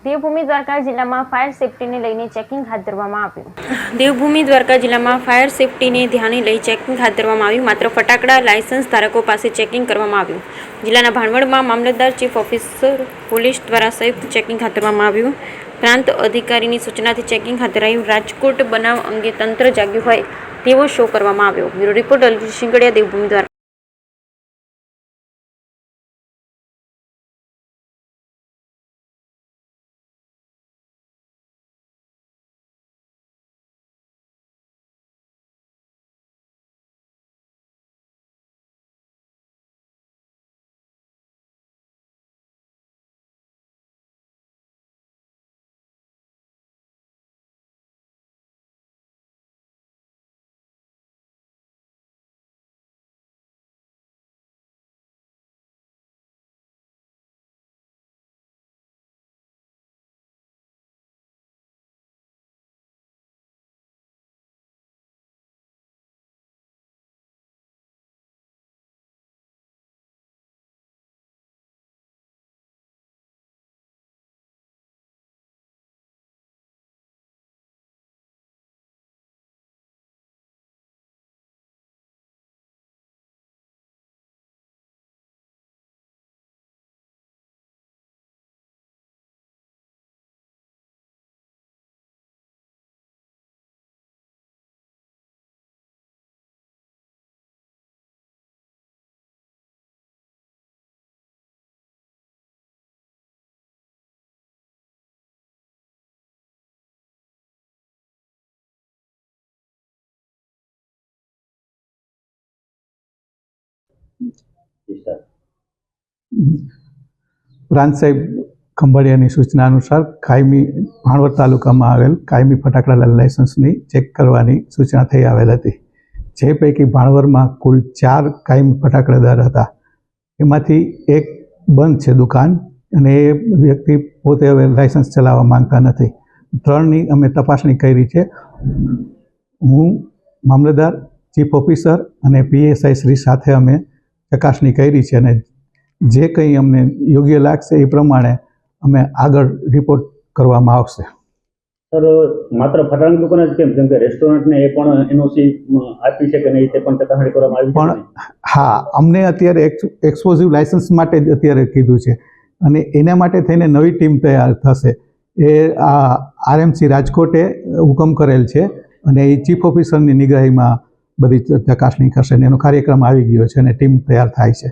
દેવભૂમિ દ્વારકા જિલ્લામાં ફાયર સેફટીને લઈને ચેકિંગ હાથ ધરવામાં આવ્યું। દેવભૂમિ દ્વારકા જિલ્લામાં ફાયર સેફટીને ધ્યાને લઈ ચેકિંગ હાથ ધરવામાં આવ્યું। માત્ર ફટાકડા લાયસન્સ ધારકો પાસે ચેકિંગ કરવામાં આવ્યું। જિલ્લાના ભાણવડમાં મામલતદાર ચીફ ઓફિસર પોલીસ દ્વારા સંયુક્ત ચેકિંગ હાથ ધરવામાં આવ્યું। પ્રાંત અધિકારીની સૂચનાથી ચેકિંગ હાથ ધરાયું। રાજકોટ બનાવ અંગે તંત્ર જાગ્યું હોય તેવો શો કરવામાં આવ્યો। Bureau report Alpesh Shingadiya, Devbhoomi Dwarka. પ્રાંત સાહેબ ખંભાળિયાની સૂચના અનુસાર કાયમી ભાણવડ તાલુકામાં આવેલ કાયમી ફટાકડા લાયસન્સની ચેક કરવાની સૂચના થઈ આવેલ હતી, જે પૈકી ભાણવડમાં કુલ 4 કાયમી ફટાકડાદાર હતા। એમાંથી એક બંધ છે દુકાન, અને એ વ્યક્તિ પોતે હવે લાયસન્સ ચલાવવા માંગતા નથી। 3ની અમે તપાસણી કરી છે। હું મામલતદાર, ચીફ ઓફિસર અને PSI શ્રી સાથે અમે ચકાસણી કરી છે, અને જે કંઈ અમને યોગ્ય લાગશે એ પ્રમાણે અમે આગળ રિપોર્ટ કરવામાં આવશે। સર, માત્ર ફટાકડાની દુકાન જ કેમ કે રેસ્ટોરન્ટને એ પણ NOC આપી છે કે નહીં તે પણ ચકાસણી કરવામાં આવી પણ હા, અમને અત્યારે એક્સપ્લોઝિવ લાયસન્સ માટે જ અત્યારે કીધું છે, અને એના માટે થઈને નવી ટીમ તૈયાર થશે। એ RMC રાજકોટે હુકમ કરેલ છે, અને એ ચીફ ઓફિસરની નિગરાહીમાં બધી ચકાસણી કરશે, અને એનો કાર્યક્રમ આવી ગયો છે અને ટીમ તૈયાર થાય છે।